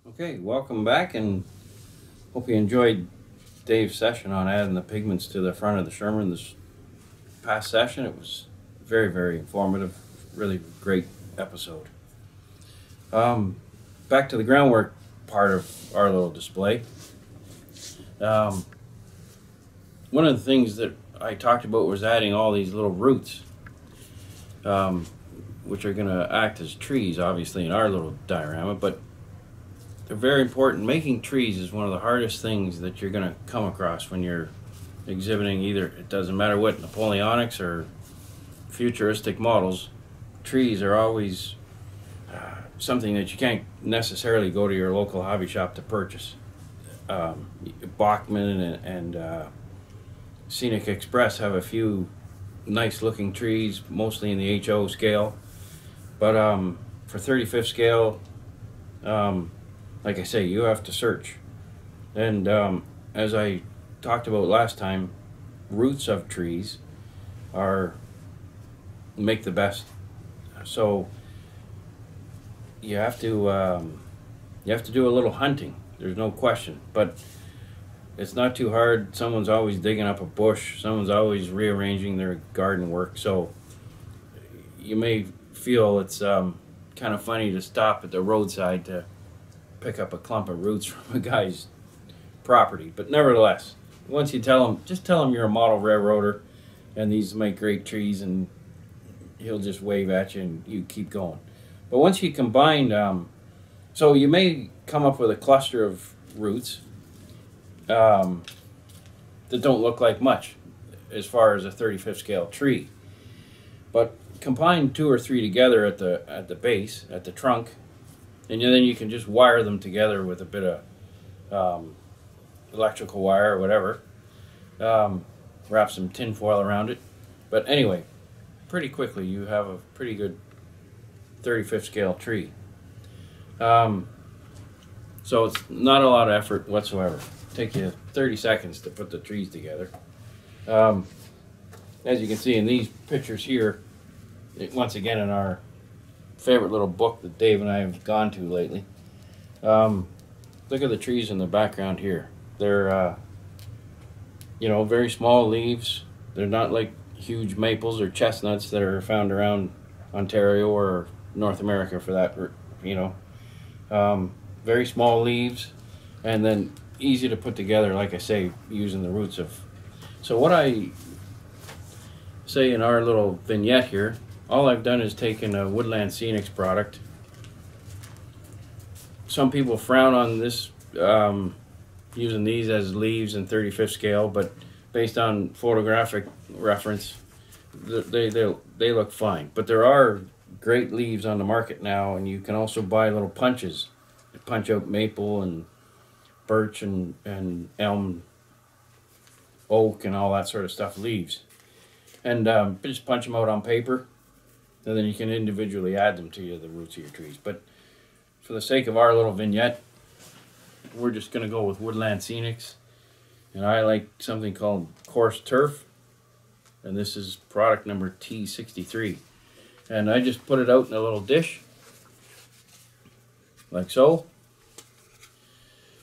Okay, welcome back, and hope you enjoyed Dave's session on adding the pigments to the front of the Sherman this past session. It was very, very informative, really great episode. Back to the groundwork part of our little display. One of the things that I talked about was adding all these little roots, which are going to act as trees, obviously, in our little diorama, but they're very important. Making trees is one of the hardest things that you're going to come across when you're exhibiting either, it doesn't matter what, Napoleonics or futuristic models. Trees are always something that you can't necessarily go to your local hobby shop to purchase. Bachman and Scenic Express have a few nice looking trees, mostly in the HO scale, but for 35th scale, like I say, you have to search. And as I talked about last time, roots of trees make the best. So you have to do a little hunting. There's no question, but it's not too hard. Someone's always digging up a bush. Someone's always rearranging their garden work. So you may feel it's kind of funny to stop at the roadside to pick up a clump of roots from a guy's property, but nevertheless, once you just tell him you're a model railroader and these make great trees, and he'll just wave at you and you keep going. But once you combine, so you may come up with a cluster of roots that don't look like much as far as a 35th scale tree, but combine 2 or 3 together at the base, at the trunk, and then you can just wire them together with a bit of electrical wire or whatever. Wrap some tin foil around it. But anyway, pretty quickly you have a pretty good 35th scale tree. So it's not a lot of effort whatsoever. Take you 30 seconds to put the trees together. As you can see in these pictures here, once again in our favorite little book that Dave and I have gone to lately. Look at the trees in the background here. They're very small leaves. They're not like huge maples or chestnuts that are found around Ontario or North America for that, very small leaves, and then easy to put together, like I say, using the roots of. So what I say in our little vignette here, all I've done is taken a Woodland Scenics product. Some people frown on this, using these as leaves in 35th scale, but based on photographic reference, they look fine. But there are great leaves on the market now, and you can also buy little punches that punch out maple and birch and elm, oak, and all that sort of stuff, leaves. And just punch them out on paper, and then you can individually add them to the roots of your trees. But for the sake of our little vignette, we're just going to go with Woodland Scenics. And I like something called Coarse Turf. And this is product number T63. And I just put it out in a little dish, like so.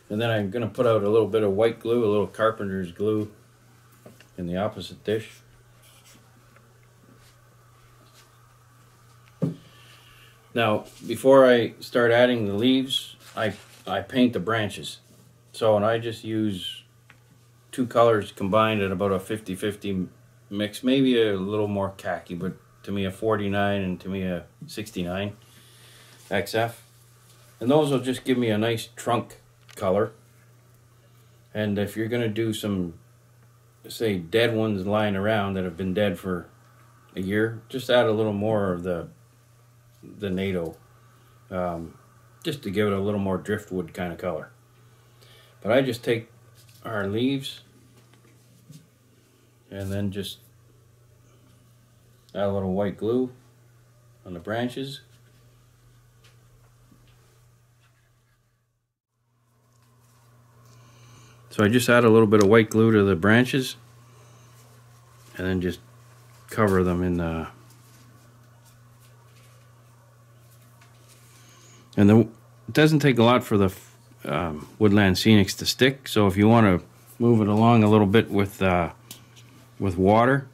And then I'm going to put out a little bit of white glue, a little carpenter's glue, in the opposite dish. Now, before I start adding the leaves, I paint the branches. So, and I just use 2 colors combined at about a 50-50 mix, maybe a little more khaki, but to me a 49 and to me a 69 XF. And those will just give me a nice trunk color. And if you're going to do some, say, dead ones lying around that have been dead for a year, just add a little more of the NATO, just to give it a little more driftwood kind of color. But I just take our leaves and then just add a little white glue on the branches. So I just add a little bit of white glue to the branches and then just cover them in the, and then it doesn't take a lot for the Woodland Scenics to stick. So if you want to move it along a little bit with water,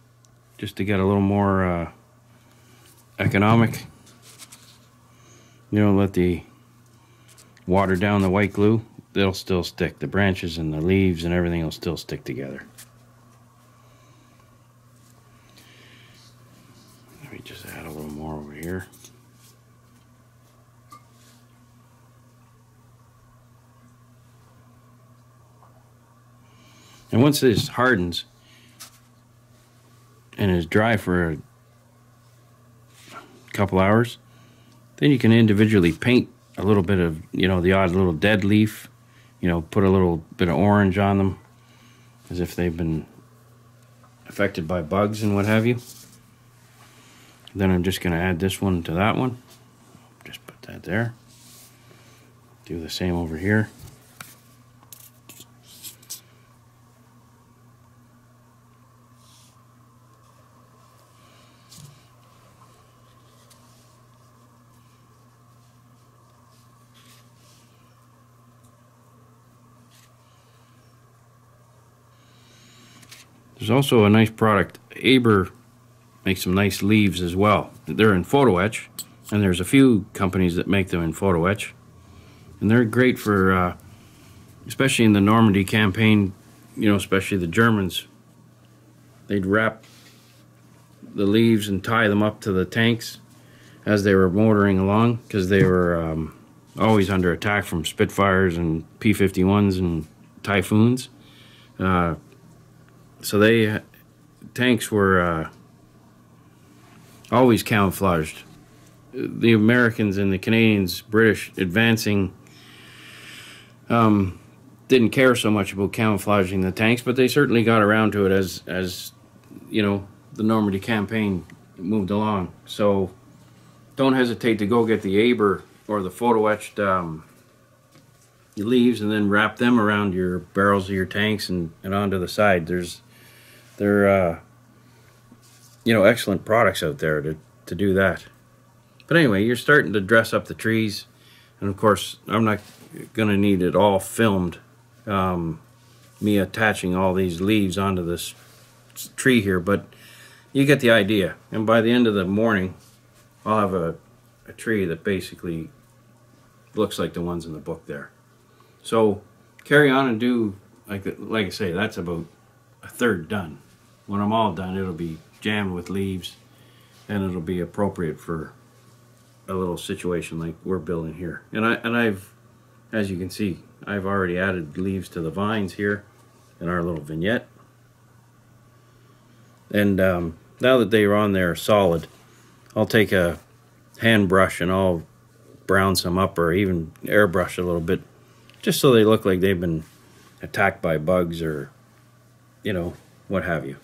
just to get a little more economic, you don't let the water down the white glue, they'll still stick. The branches and the leaves and everything will still stick together. Let me just add a little more over here. And once this hardens and is dry for a couple hours, then you can individually paint a little bit of, you know, the odd little dead leaf, you know, put a little bit of orange on them as if they've been affected by bugs and what have you. Then I'm just going to add this one to that one. Just put that there. Do the same over here. There's also a nice product. Aber makes some nice leaves as well. They're in photo etch, and there's a few companies that make them in photo etch, and they're great for, especially in the Normandy campaign. You know, especially the Germans. They'd wrap the leaves and tie them up to the tanks as they were motoring along, because they were always under attack from Spitfires and P-51s and Typhoons. So tanks were always camouflaged. The Americans and the Canadians, British advancing, didn't care so much about camouflaging the tanks, but they certainly got around to it as you know, the Normandy campaign moved along. So don't hesitate to go get the Aber or the photo etched leaves and then wrap them around your barrels of your tanks and onto the side. They're you know, excellent products out there to do that. But anyway, you're starting to dress up the trees, and of course I'm not gonna need it all filmed, me attaching all these leaves onto this tree here, but you get the idea. And by the end of the morning I'll have a tree that basically looks like the ones in the book there. So carry on and do, like I say, that's about a third done. When I'm all done, it'll be jammed with leaves, and it'll be appropriate for a little situation like we're building here. And I've, as you can see, I've already added leaves to the vines here in our little vignette. And now that they are on there solid, I'll take a hand brush and I'll brown some up, or even airbrush a little bit, just so they look like they've been attacked by bugs or, you know, what have you.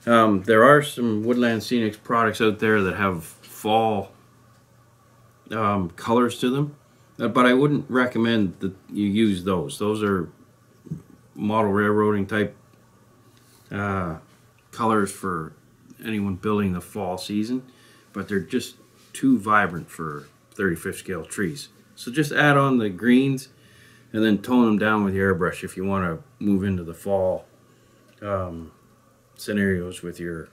There are some Woodland Scenics products out there that have fall colors to them, but I wouldn't recommend that you use those. Those are model railroading type colors for anyone building the fall season, but they're just too vibrant for 35th scale trees. So just add on the greens and then tone them down with your airbrush if you want to move into the fall scenarios with your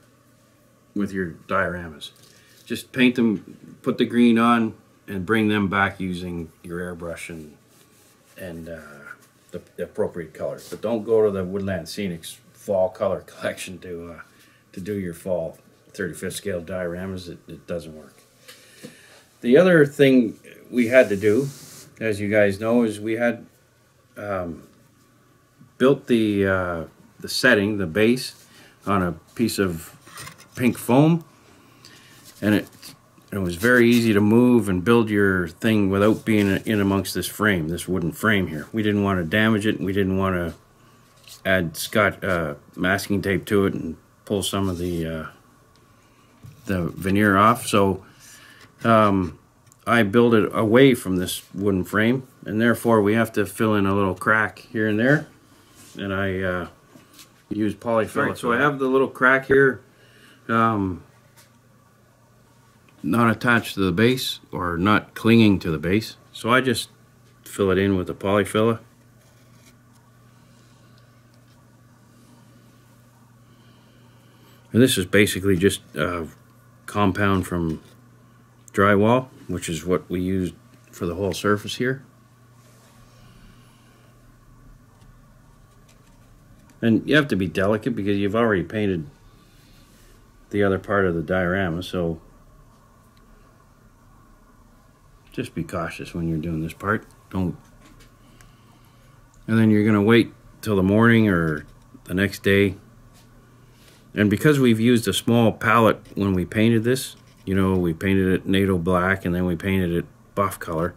dioramas. Just paint them, put the green on, and bring them back using your airbrush and the appropriate colors. But don't go to the Woodland Scenics fall color collection to do your fall 35th scale dioramas. It doesn't work. The other thing we had to do, as you guys know, is we had built the setting, the base, on a piece of pink foam, and it was very easy to move and build your thing without being in amongst this frame, this wooden frame here. We didn't want to damage it, and we didn't want to add masking tape to it and pull some of the veneer off. So I built it away from this wooden frame, and therefore we have to fill in a little crack here and there, and I use polyfill. Right, so I have the little crack here, not attached to the base or not clinging to the base, so I just fill it in with the polyfiller. And this is basically just compound from drywall, which is what we used for the whole surface here. And you have to be delicate because you've already painted the other part of the diorama, so just be cautious when you're doing this part. Don't. And then you're going to wait till the morning or the next day. And because we've used a small palette when we painted this, you know, we painted it NATO black and then we painted it buff color.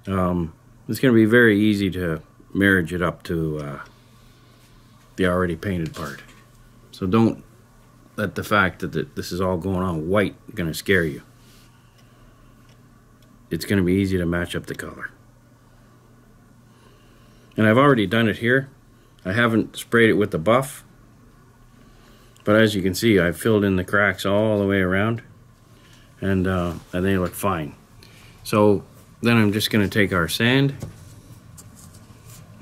It's going to be very easy to marriage it up to the already painted part. So don't let the fact that this is all going on white going to scare you. It's going to be easy to match up the color. And I've already done it here. I haven't sprayed it with the buff, but as you can see, I've filled in the cracks all the way around, and they look fine. So then I'm just going to take our sand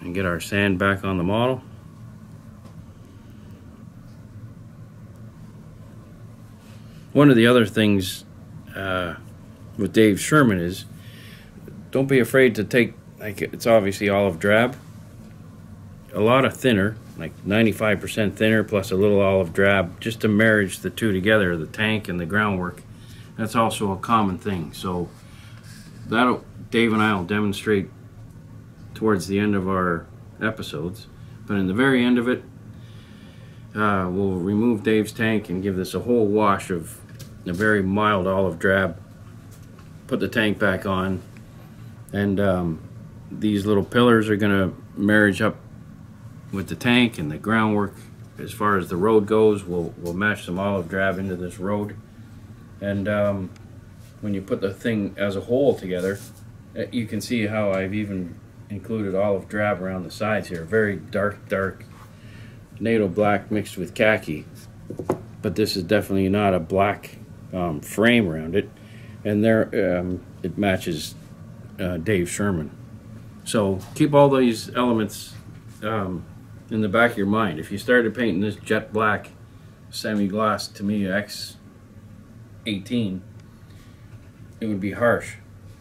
and get our sand back on the model. One of the other things with Dave Sherman is, don't be afraid to take, like, it's obviously olive drab, a lot of thinner, like 95% thinner plus a little olive drab, just to marriage the two together, the tank and the groundwork. That's also a common thing. So that'll, Dave and I will demonstrate towards the end of our episodes, but in the very end of it, we'll remove Dave's tank and give this a whole wash of a very mild olive drab, put the tank back on, and these little pillars are going to marriage up with the tank, and the groundwork, as far as the road goes, we'll match some olive drab into this road. And when you put the thing as a whole together, you can see how I've even included olive drab around the sides here. Very dark NATO black mixed with khaki, but this is definitely not a black frame around it, and there it matches Dave Sherman. So keep all these elements in the back of your mind. If you started painting this jet black semi-gloss Tamiya X18, it would be harsh.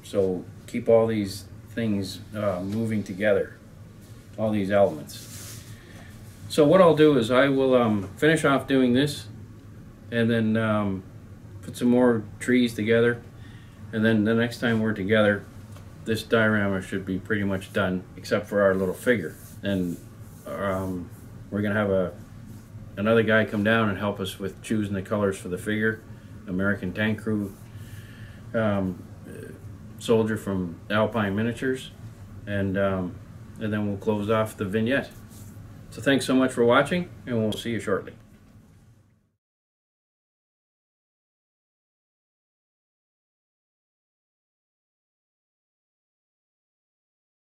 So keep all these things moving together, all these elements. So what I'll do is I will finish off doing this, and then put some more trees together, and then the next time we're together, this diorama should be pretty much done, except for our little figure. And we're gonna have another guy come down and help us with choosing the colors for the figure. American Tank Crew soldier from Alpine Miniatures, and then we'll close off the vignette. So thanks so much for watching, and we'll see you shortly.